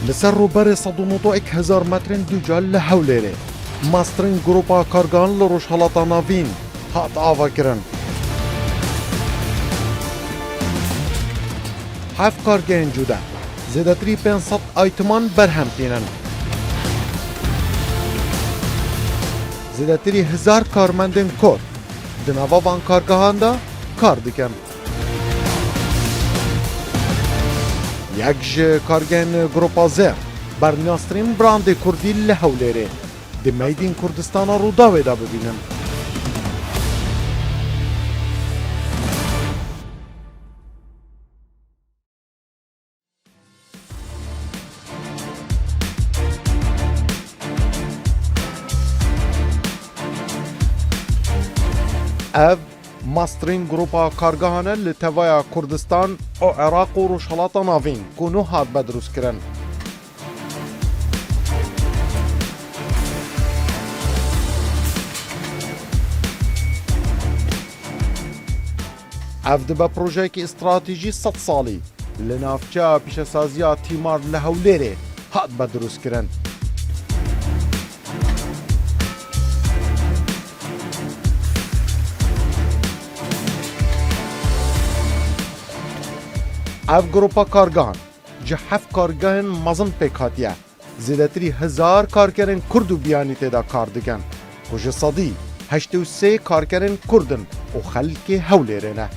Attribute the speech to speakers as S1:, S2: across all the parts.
S1: لسر روبر 191,000 مترین دوجال لحولێرێ ماسترین گروپا کارگان لە ڕۆژهەڵاتە ناوین هات ئاواکردن. هەفت کارگەیەن جوودە زێدەتری 500 ئایتمان بەرهەم تێنن. زێدەتری 1000 کارمەندên کۆر di nava van kargehan de kar dikin. Yek ji kargên Grupa Z bernastirîn brandê Kurdî li Hewlêrê di Meydîn Kurdistana Rûdawê de bibînin. Ev masterên Grupa Kargehan e li Tevaya Kurdistan û Iraq û Rojhilatê Navîn ku nû hat bedrûstkirin. Ev dibe projeyekî stratejî 100 salî li navçeya pîşesaziya Tîmar li Hewlêrê hat bedrûstkirin. Ev Grupa Kargehan ji heft kargehên mezin pêk hatiye. Zêdetirî 1000 karkerên Kurd û biyanî tê de kar dikin ku ji sedî 83 karkerên Kurdin û xelkê Hewlêrê ne.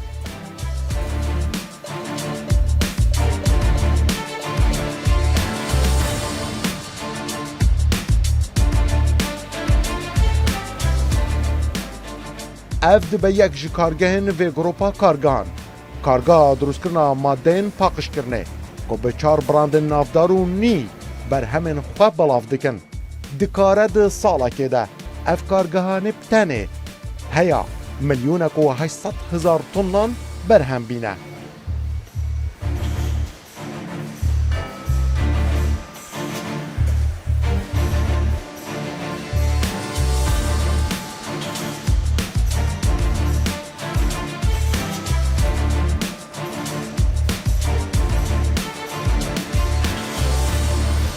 S1: Ev dibe yek ji kargehên vê Grupa Kargehan. Kargeha drûstkirina madeyên paqijkirinê ku bi 4 brandên navdar û nî berhemên xwe belav dikin. Dikare di salekê de ev kargehanê bi tenê heya milyonek û 800,000 tonnan berhem bîne.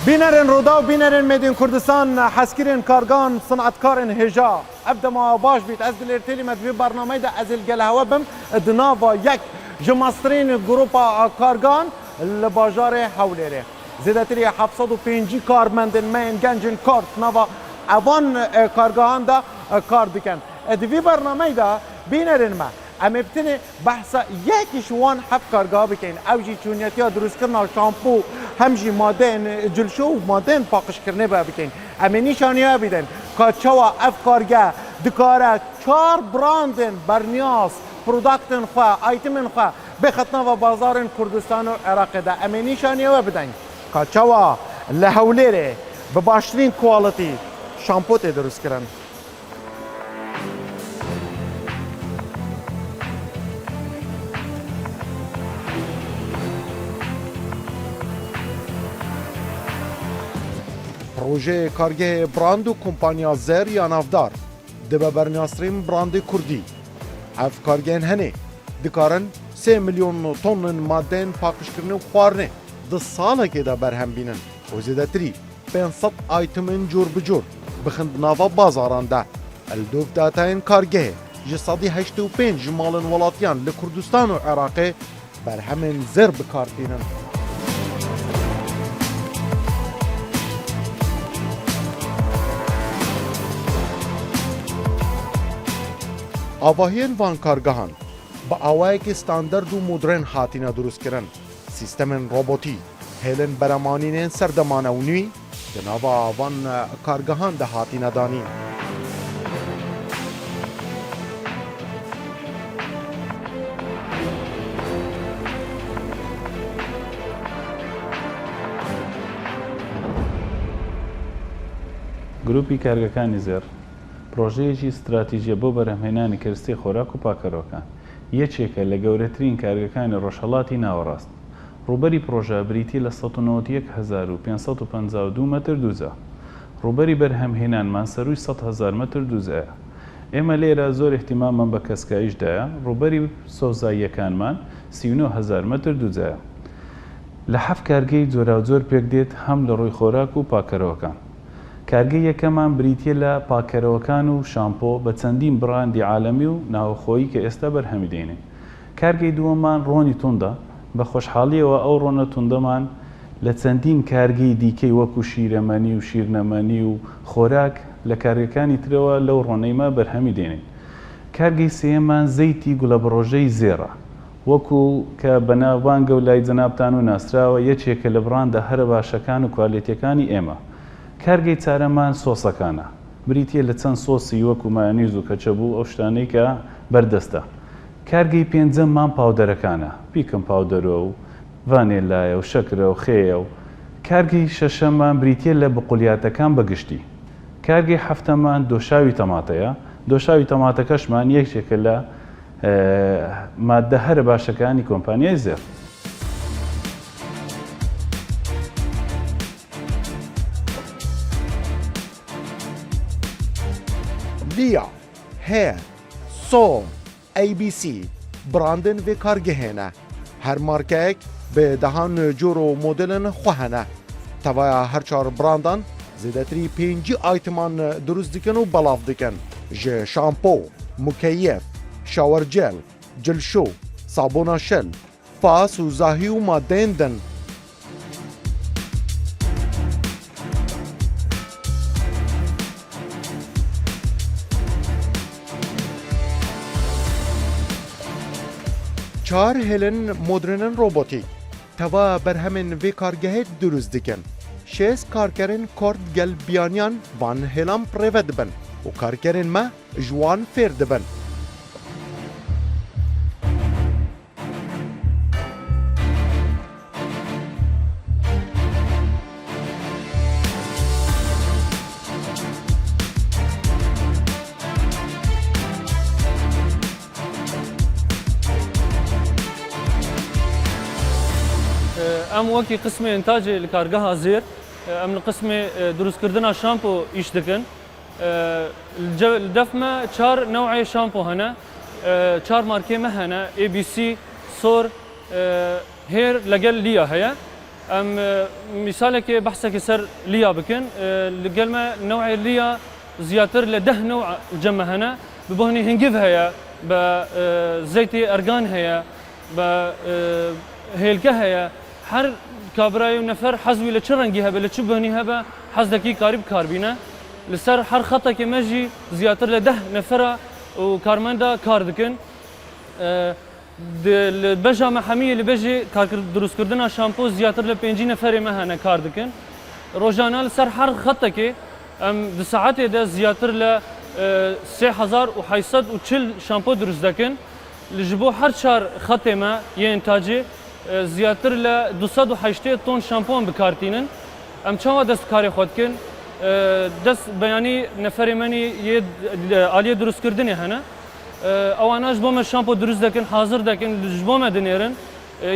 S1: Bînerên Rûda û bînerên Meydîn Kurdistan heskirên kargan sanetkarên hêja ev dema baş bît ez dilê têlî me divê bernameyê de ez ê gel hewe bim di nava yek ji masterên Grupa Kargan li bajarê Hewlêrê. Zêdetirî 705 karmendên me yên gencên Kurd nava evan kargehan de kar dikin. Divê bernameyê de bînerên me em ê bitinê behsa yekî ji wan heft kargeha bikin. Ew jî çûniyetiya drûstkirina şampû hem jî madeyên cilşo û madeyên paqijkirinê ve bikin. Em ê nîşaniya bidin ka çawa ev kargeh dikare 4 brandên berniyas produktên xwe aytimên xwe bêxetin ve bazarên Kurdistan û Iraqê de. Em ê nîşaniya we bidin ka çawa li Hewlêrê bi baştirîn kwalitî şampû tê drûstkirin. Projeyê kargehê brand û kompanya Zer ya navdar dibe bernastirîn brandê Kurdî. Ev kargehên henê dikarin 3 milyon tonên madeyên paqijkirinê û xwarinê di salekê de berhem bînin û zêdetirî 500 aytimên cûr bi cûr bixin di nava bazaran de. Eldov datayên kargehê ji sedî 85 ji malên welatiyan li Kurdistan û Iraqê berhemên Zer bikartînin. Avahiyên van kargehan bi awayekî standard û modern hatîne drûstkirin. Sîstemên robotî hêlên beremanînên serdemane û nû di nava van kargehan de hatîne danîn.
S2: گروپی کارگەکانی زێر پرۆژەیەکی استراتیژیە بۆ بەرهەمهێنانی کەرستی خۆراک و پاکەرۆکان یەکێکە لە گەورەترین کارگەکانی ڕۆژهەڵاتی ناوەڕاست. ڕووبەری پرۆژە بریتی لە 191,552 مەتر دووزە. ڕووبەری بەرهەمهێنانمان سەرووی 100,000 مەتر دووزەیە. ئێمە لێرە زۆر احتیماممان بە کەسکاییشدایە. ڕووبەری سۆزاییەکانمان 39,000 مەتر دووزەیە. لە حەف کارگەی جۆرا جۆر پێک دێت هەم لە ڕووی خۆراک و پاکەرەوەکان. کارگەی یەکەمان بریتیە لە پاکەرەوەکان و شامپۆ بە چەندین بڕاندی عالەمی و ناوخۆیی کە ئێستا بەرهەمی دێنێ. کارگەی دووەممان ڕۆنی توندە، بە خۆشحاڵیەوە ئەو ڕۆنە توندەمان لە چەندین کارگەی دیکەی وەکو شیرەمەنی و شیرنەمەنی و خۆراک لە کارگەکانی ترەوە لەو ڕۆنەیمە بەرهەمی دێنێن. کارگەی سێمان زەیتی گوڵەبڕۆژەی زێڕە، وەکو کە بەناوبانگە و لای جەنابتان و ناسراوە یەکێکە لە بڕاندە هەرە باشەکان و کوالیتیەکانی ئێمە. کارگەی چارەمان سۆسەکانە، بریتیە لە چەند سۆسی وەکو مایۆنیز و کەچەبوو ئەو شتانەی کە بەردەستە. کارگەی پێنجەممان پاودەرەکانە، پیکم پاودەرۆ و ڤانێلایە و شەکرە و خێیە و کارگەی شەشەمان بریتیە لە بقولیاتەکان بەگشتی. کارگەی هەفتەمان دۆشاوی تەماتەیە، دۆشاوی تەماتەکەشمان یەکێکە لە مادە هەرە باشەکانی کۆمپانیای زێر.
S1: لیا، هەیە، سۆ، ABC براندن vê kargehêne. Her markeyek bi dehan cor û modelên xwe hene. Tevaya her çar brandan zêdetirî 5 ayteman durust dikin û belav dikin. Ji şampo, mukeyef, şawer gel, cilşo, sabona şel, fas û zahî û madeyên din. Çar hêlin modernên robotîk teva berhemên vê kargehê durust dikin. 6 karkerên kord gel biyaniyan van hêlan prêve dibin û karkerên me ji wan fêr dibin.
S3: ام وەکی قسمی ئینتاجی لە کارگەها زێر ئەم لە قسمی دروستکردنا شامپۆ ئیش دەکەن. دەفمە 4 نەوعی شامپۆ هەنە، 4 مارکێمە هەنە، ABC، سۆر، هێر لەگەل لیا هەیە. ئەم میسالێکی بەحسێکی سەر لیا بکەن. لەگەلمە نەوعی لیا زیاتر لە 10 نەوع جەمە هەنە، ببوونی هەنگیڤ هەیە، بە زەیتی ئەرگان هەیە، بە هێلکە هەیە. هەر کابرای و نەفەر حەزوی لە چ ڕەنگی هەبە، لە چ بەنی هەبە حەز دەکەی کاری بکاربینە. لەسەر هەر خەتێکی مەژی زیاتر لە 10 نەفەرە و کارمەندا کار دکن. بەژا مەحەمیە لە بەژێ دروستکردنا شامپۆ زیاتر لە 5 نەفەرێ مە هەنە کار دکن. ڕۆژانە لەسەر هەر خەتێکی ئەم 2 ساعتێدا زیاتر لە 3840 شامپۆ دروست دەکەن. ji bo her çar xetê me yê întacê زیاتر لە 280 تۆن شامپۆن بکارتینن. ئەم چاوا دەستکارێ خۆ دکن، دەست بەیانی نەفەرێ منی ئالیە دروستکردنی هەنە. ئەوانەش بۆ مە شامپۆ دروست دەکەن، حاضر دەکەن، ji بۆ مە دنێرن.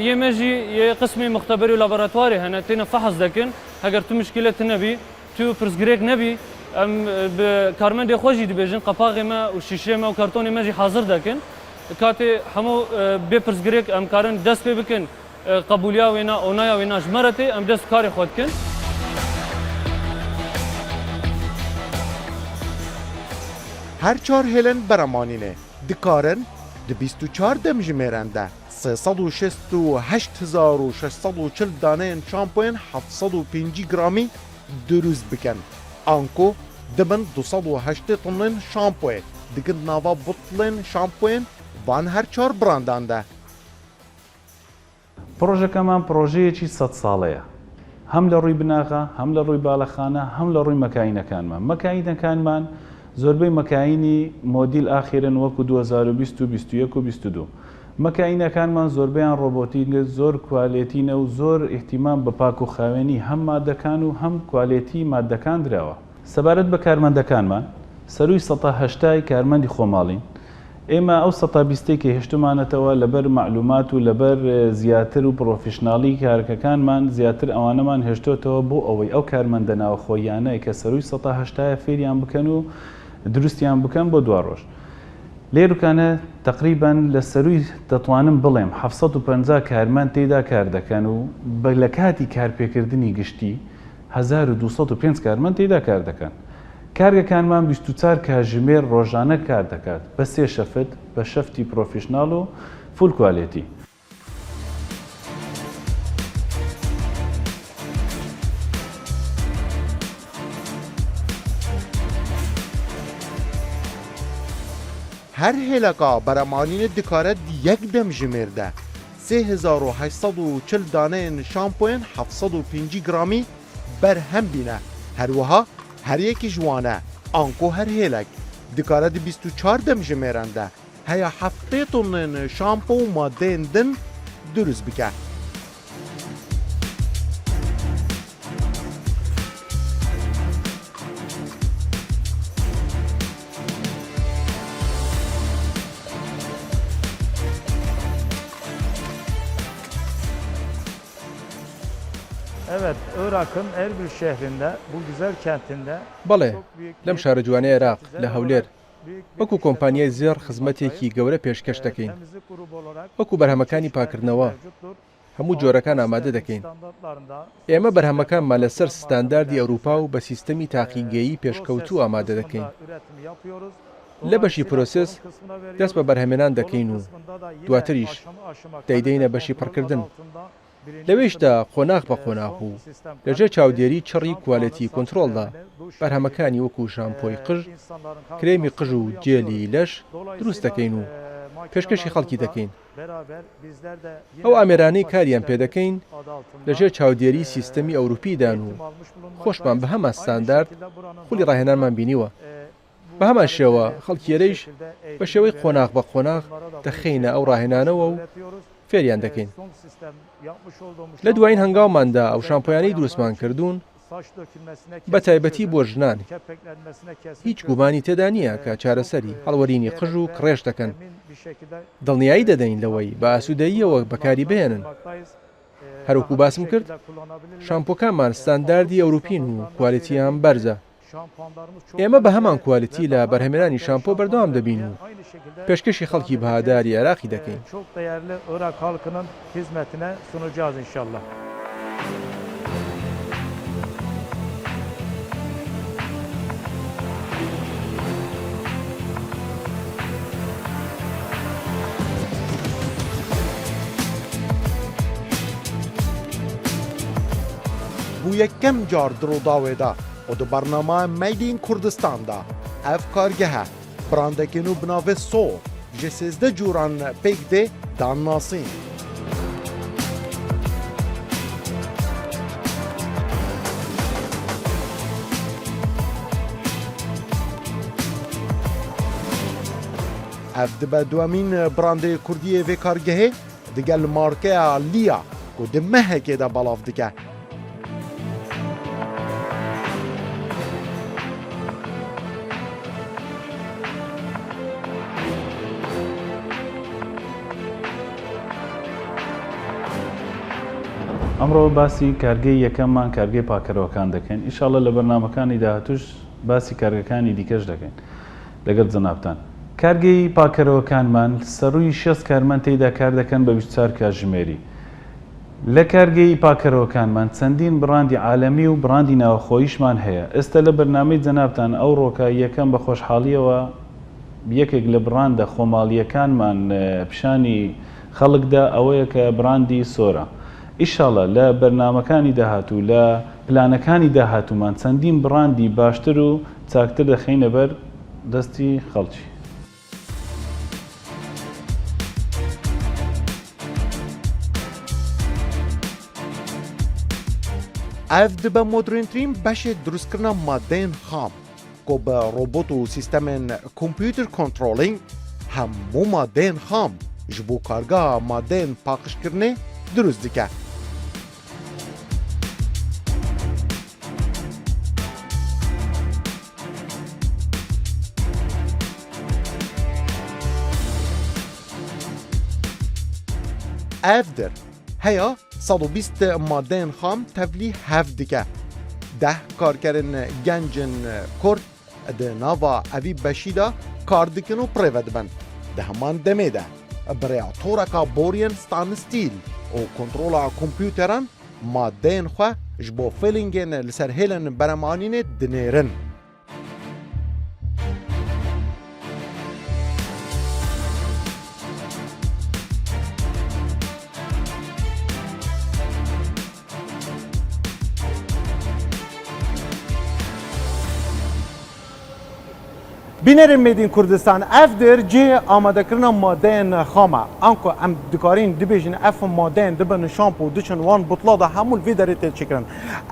S3: یێمەژی یê قسمی مختبەری و لابۆراتوارێ هەنە تێنە فەحز دەکەن. هەگەر تو مشکلەت نەبی، تو پرسگرێک نەبی، ئەم کارمەندێ خۆشی دەبێژن قەپاغێ مە و شیشێ مە و کارتۆنی مەژی حاضر دەکەن. کاتێ هەموو بێ پرسگرێک ئەم کارن دەست پێ بکەن قبولیا وێنا ئۆنایا وێنا ژمەرەتێ ئەم دەست کاری خۆ دکەن.
S1: Her çar hêlin beremanînê dikarin di 24 demjimêren de 368,640 daneyên şampoyên 750 gramî durust bikin. Anko dibin 280 tonên şampoyê dikin nava botlên şampoyên van her çar brandan de.
S2: پرۆژەکەمان پرۆژەیەکی 100 ساڵەیە، هەم لە ڕووی بناغا، هەم لە ڕووی باڵەخانە، هەم لە ڕووی مەکاینەکانمان. مەکاینەکانمان زۆربەی مەکاینی مۆدیل ئاخیرن وەکو 2020 و 21 و 22. مەکاینەکانمان زۆربیان ڕۆبۆتینە، زۆر کوالێتینە و زۆر ئیحتیمام بە پاک و خاوێنی هەم مادەکان و هەم کوالێتی مادەکان درراوە. سەبارەت بە کارمەندەکانمان سەروی 180 کارمەندی خۆماڵین. ئێمە ئەو 120ێکی هێشتمانەتەوە لەبەر معلومات و لەبەر زیاتر و پرۆفشناڵی کارەکەکانمان زیاتر ئەوانەمان هێشتۆتەوە بۆ ئەوەی ئەو کارمەندە ناوخۆیانەی کە سەروی 180 فێریان بکەن و دروستیان بکەن بۆ دوا ڕۆژ. لێرکانە تقریبان لە سەروی دەتوانم بڵێم 750 کارمان تێدا کار دەکەن و لە کاتی کارپێکردنی گشتی 1205 کارمان تێدا کار دەکەن. کارگەکانمان 24 کاتژمێر ڕۆژانە کار دەکات بە 3 شەفت بە شەفتی پرۆفیشناڵ و فول کوالێتی.
S1: هر هێلەکە بەرەمانینە دکارەت یەک دەم ژمێردە 3840 دانەیەن شامپۆیان 750 گرامی بەرهەم بینە. هەروەها هەر یەکی جوانە ئانکۆ هەر هێلک دکارەت 24 دەم ژمێرەندە هەیە 7 تۆنن شامپۆ و مادەیەن دن دروست بکە.
S4: Evet, Irak'ın Erbil şehrinde, bu güzel kentinde
S5: بەڵێ لەم شارە جوانەی عێراق لە هەولێر وەکو کۆمپانیای زێر خزمەتێکی گەورە پێشکەش دەکەین. وەکو بەرهەمەکانی پاکردنەوە هەموو جۆرەکان ئامادە دەکەین. ئێمە بەرهەمەکانمان لەسەر ستانداردی ئەوروپا و بە سیستەمی تاقیگەیی پێشکەوتوو ئامادە دەکەین. لە بەشی پرۆسس دەست بە بەرهەمێنان دەکەین و دواتریش دەیدەینە بەشی پڕکردن. لەوێشدا قۆناغ بە قۆناغ و لەژێر چاودێری چڕی کوالەتی کۆنتترۆلدا بەرهەمەکانی وەکو شامپۆی قژ، کرێمی قژ و جێلی لەش دروست دەکەین و پێشکەشی خەڵکی دەکەین. ئەو ئامێرانەی کاریان پێدەکەین لەژێر چاودێری سیستەمی ئەوروپیدان و خۆشمان بە هەمان ستاندارد خولی ڕاهێنانمان بینیوە. بە هەمان شێوە خەڵکیێرەیش بە شێوەی قۆناغ بە قۆناغ دەخینە ئەو ڕاهێنانەوە و فێریان دەکەین. لە دوایین هەنگاوماندا ئەو شامپۆیانەی دروستمان کردوون بە تایبەتی بۆ ژنان هیچ گومانی تێدا نییە کە چارەسەری هەڵوەرینی قژ و کڕێش دەکەن. دڵنیایی دەدەین لەوەی بە ئاسوودەییەوە بەکاری بهێنن. هەروکو باسم کرد شامپۆکانمان ستانداردی ئەوروپین و کوالیتیان بەرزە. ئێمە بە هەمان کوالیتی لە بەرهەمێنانی شامپۆ بەردەوام دەبین و پێشکەشی خەڵکی بەهاداری عێراقی دەکەین.
S4: Çok değerli Irak halkının hizmetine sunacağız inşallah.
S1: بو یەکەم جار درۆداوێدا و di barnama Made in Kurdistan'da ev kargehe brandekên û binavê So ji 13 cûran pêk dê danasîn. Ev dibe duemîn brandê Kurdiyê vê kargehê digel markeya Liya ku di mehekê de belav dike.
S2: ئەمڕۆ باسی کارگەی یەکەممان کارگەی پاکەرەوەکان دەکەین. ئینشاڵڵا لە بەرنامەکانی داهاتوش باسی کارگەکانی دیکەش دەکەین لەگەڵ جەنابتان. کارگەی پاکەرەوەکانمان سەرووی 6 کارمەند تێیدا کار دەکەن بە 24 کاتژمێری. لە کارگەی پاکەرەوەکانمان چەندین بڕاندی عالەمی و بڕاندی ناوخۆییشمان هەیە. ئێستا لە بەرنامەی جەنابتان ئەو ڕۆکە یەکەم بە خۆشحاڵیەوە یەکێک لە بڕاندە خۆماڵیەکانمان پیشانی خەڵکدا ئەوەیە کە بڕاندی سۆرە. ئیشاڵە لە بەرنامەکانی داهاتوو لە پلانەکانی داهاتوومان چەندین بڕاندی باشتر و چاکتر دەخینە بەر دەستی خەڵکی.
S1: Ev dibe modernîn beşê drûstkirina madeyên xam ku bi robot û sîstemên computer controlling hemû madeyên xam ji bo kargeha madeyên paqijkirinê durust dike. Evdir heya 120 madeyên xam tevlî hev dike. 10 karkerên gencên Kurd di nava evî beşî de kar dikin û pirêve dibin. di heman demê de birêya toreka boriyên stanstîl û kontrola kompûteran madeyên xwe ji bo filingên li ser hêlên beremanînê dinêrin. Bînerên Mêdîn Kurdistan ev dir cihê amadekirina madeyên xam e. Anku em dikarîn dibêjin ev madeyên dibin şampo diçin wan butla da hemû vê derê tê çêkirin.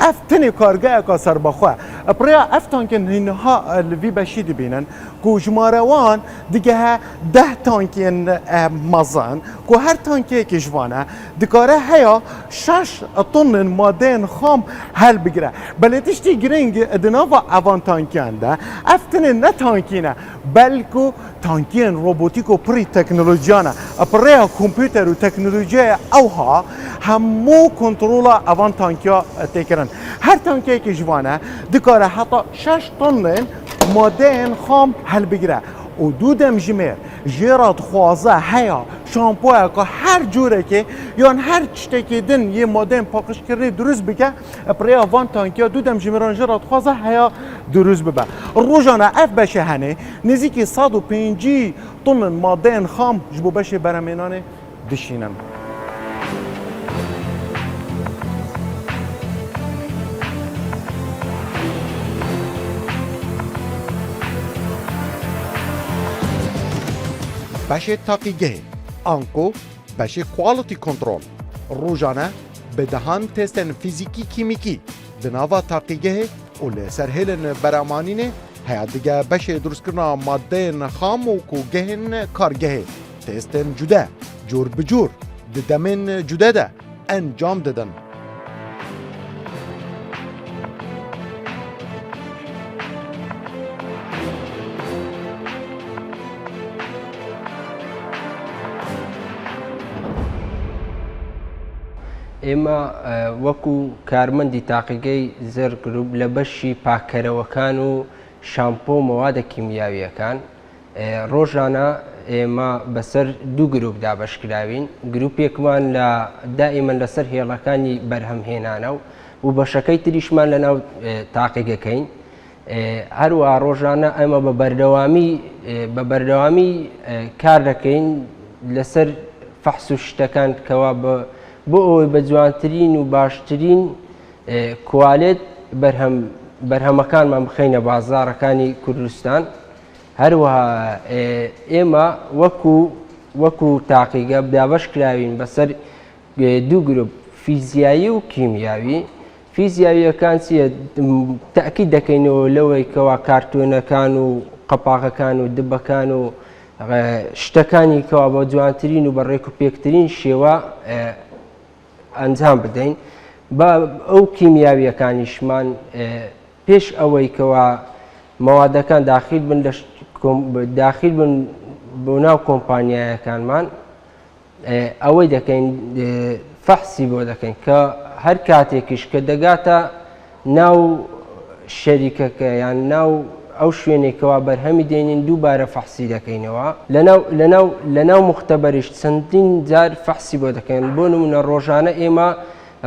S1: Ev tenê kargeheka serbexwe. Pirêya ev tankên hînha li vî beşî dibînin ku ji mare wan digehe 10 tankên mezin ku her tankeyekê ji wan e dikare heya 6 tonên madeyên xam hel bigire. Belê tiştî girîng di nava evan tankiyan de ev tenê ne tankîn belku tankiyên robotîk û pirî teknolojiyan e. Pirêya kompûter û teknolojiya ewha hemû kontrola evan tankiya têkirin. Her tankiyekê ji wan e dikare heta 6 tonên madeyên xam helbigire. û dû dem ji mêr jêra dixwaze heya şampoyeka her cûrekê yan her tiştekê din yê madeyên paqijkirinê durust bike pirêya van tankiya dû dem ji mêran jêra dixwaze heya durust bibe. Rojana ev beşê henê nêzîkî 150 tonên madeyên xam ji bo beşê beremênanê dişînin. Beşê taqîgehê anko beşê quality control rojane bi dehan testên fîzîkî kîmîkî di nava taqîgehê û lê ser hêlên beremanînê heya dige beşê durustkirina madeyên xam û ku gehên kargehê testên cude cûr bi cûr di demên cude de encam didin.
S6: ئێمە وەکو کارمەندی تاقیگەی زێر گروپ لە بەشی پاکەرەوەکان و شامپۆ مەوادە کیمیاویەکان ڕۆژانە ئێمە بەسەر دوو گروپ دابەشکراوین. گروپێکمان لە دائیمەن لەسەر هێڵەکانی بەرهەمهێنانە و بەشەکەی تریشمان لەناو تاقیگەکەین. هەروە ڕۆژانە ئەمە بە بەردەوامی کار دەکەین لەسەر فەحس و شتەکان کەوا بۆ ئەوەی بە جوانترین و باشترین کوالێت بەرهەمەکانمان بخەینە بازاڕەکانی کوردستان. هەروەها ئێمە وەکو تاقیگە دابەش کراوین بەسەر دوو گروپ فیزیایی و کیمیاوی. فیزیاویەکان چیە؟ تەئکید دەکەینەوە لەوەی کەوا کارتۆنەکان و قەپاغەکان و دبەکان و شتەکانی کەوا بە جوانترین و بە ڕێک و پێکترین شێوە ئەنجام بدەین. بە ئەو کیمیاویەکانیشمان پێش ئەوەی کەوا مەوادەکان داخل بن بۆ ناو کۆمپانیایەکانمان ئەوەی دەکەین فەحسی بۆ دەکەین کە هەر کاتێکیش کە دەگاتە ناو شەریکەکە یان ناو ئەو شوێنێکەوە بەرهەمی دێنین دووبارە فەحسی دەکەینەوە. لەناو مختەبەریش چەندین جار فەحسی بۆ دەکەین. بۆ نمونە ڕۆژانە ئێمە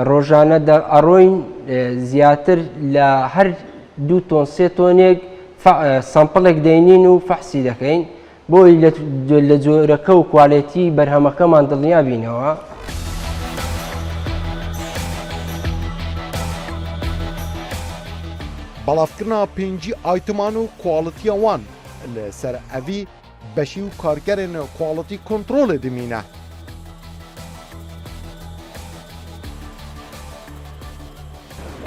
S6: ڕۆژانە ئەڕۆین زیاتر لە هەر 2 تۆن 3 تۆنێک سەمپڵێک دەینین و فەحسی دەکەین بۆی لە جۆرەکە و کوالێتی بەرهەمەکەمان دڵنیا بینەوە.
S1: Balavkirina pêncî aytiman û kualitiya wan li ser evî beşî û kargerên kualitî kontrolê dimîne.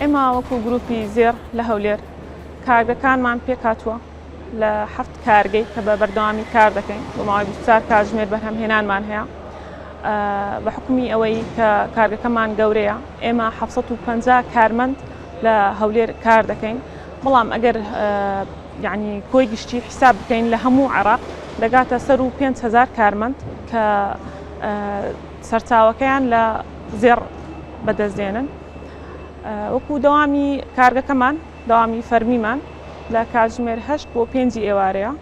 S7: ئێمە وەکو گروپی زێر لە هەولێر کارگەکانمان پێک هاتووە لە 7 کارگەی کە بە بەردەوامی کار دەکەین بۆ ماوەی 24 کاتژمێر بەرهەمهێنانمان هەیە. بە حکومی ئەوەی کە کارگەکەمان گەورەیە ئێمە 750 کارمەند لە هەولێر کار دەکەین. بەڵام ئەگەر یعنی کۆی گشتی حساب بکەین لە هەموو عێراق دەگاتە سەر و 5,000 کارمەند کە سەرچاوەکەیان لە زێر بەدەستدێنن. وەکو دەوامی کارگەکەمان دەوامی فەرمیمان لە کاتژمێر 8 بۆ 5 ئێوارەیە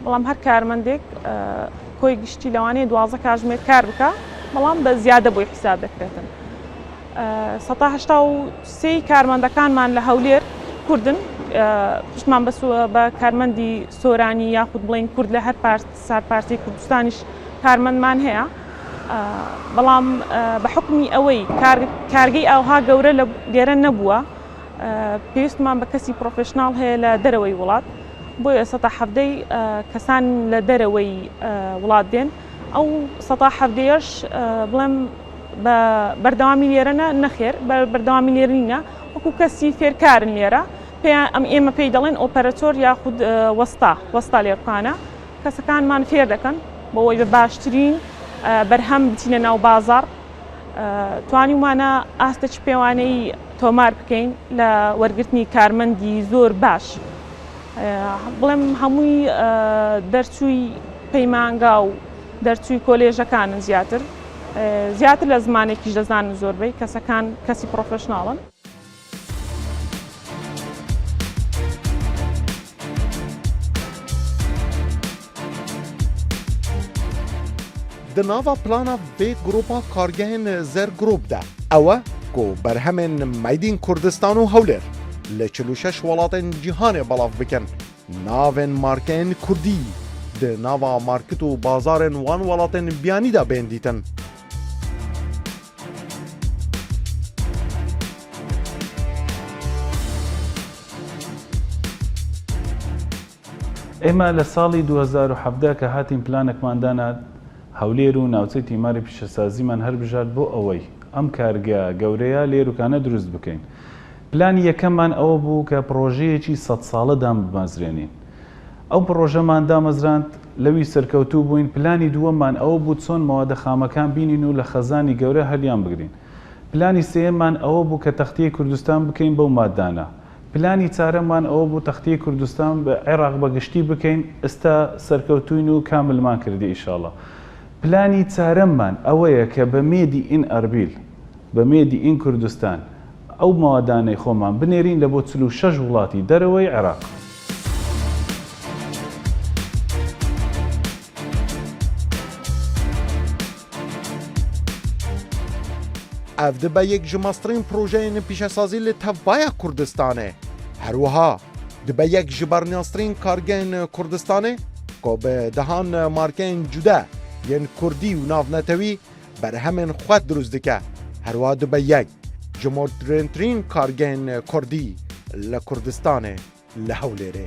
S7: بەڵام هەر کارمەندێک کۆی گشتی لەوانەیە 12 کاتژمێر کار بکە بەڵام بە زیادە بۆی حساب دەکرێتن 183 کارمەندەکانمان لە هەولێر کوردن پشتمان بە کارمەندی سۆرانی یاخود بڵین کورد لە هەر سارپارتی کوردستانیش کارمەندمان هەیە بەڵام بە حکمی ئەوەی کارگەی ئاوها گەورە لێرە نەبووە پێویستمان بە کەسی پرۆفشناڵ هەیە لە دەرەوەی وڵات بۆیە 170 کەسان لە دەرەوەی وڵات دێن ئەو 170ش بڵێم بە بەردەوامی لێرەنە نەخێر بەردەوامی لێرینە وەکو کەسی فێرکارن لێرە ئێمە پێی دەڵێن ئۆپەراتۆر یاخود وەستا لێرکانە کەسەکانمان فێر دەکەن بۆەوەی بە باشترین بەرهەم بچینە ناو بازار توانیمانە ئاستەچ پێوانەی تۆمار بکەین لە وەرگرتنی کارمەندی زۆر باش بڵێم هەمووی دەرچووی پەیمانگا و دەرچووی کۆلێژەکانن زیاتر لە زمانێکیش دەزانن زۆربەی کەسەکان کەسی پرۆفشناڵن
S1: Di nava plana vê grupa kargehên zer grûp de ew e ku berhemên Meydîn Kurdistan û Hewlêr li 46 welatên cîhanê belav bikin navên markeyên Kurdî di nava market û bazarên wan welatên biyanî de bên dîtin.
S2: ئێمە لە ساڵی 2017 کە هاتین پلانێکمان دانا هەولێر و ناوچەی تیماری پیشەسازیمان هەربژات بۆ ئەوەی ئەم کارگە گەورەیە لێروکانە دروست بکەین. پلانی یەکەممان ئەوە بوو کە پرۆژەیەکی 100 ساڵەدان بمەزرێنین. ئەو پرۆژەمان دامەزراند لەوی سەرکەوتوو بووین. پلانی دووەممان ئەوە بوو چۆن مەوادە خامەکان بینین و لە خەزانی گەورە هەلیان بگرین. پلانی سێمان ئەوە بوو کە تەختەی کوردستان بکەین بەو مادانە. پلانی چارەمان ئەوە بوو تەختەی کوردستان بە عێراق بەگشتی بکەین ئێستا سەرکەوتوین و کاملمان کردی ئیشاڵڵا. پلانی چارەممان ئەوەیە کە بە مێدی ئین ئەربیل بە مێدی ئین کوردستان ئەو مەوادانەی خۆمان بنێرین لە بۆ 46 وڵاتی دەرەوەی عێراق.
S1: Ev dibe yek ji mastrên projeyên pîşesazî li Tevbaya Kurdistanê. Herwiha dibe yek ji bernastrên kargehên Kurdistanê ku bi dehan markeyên cuda yên Kurdî û navnetewî berhemên xwe drûst dike. Herwiha dibe yek ji moderntirîn kargehên Kurdî li Kurdistanê li Hewlêrê.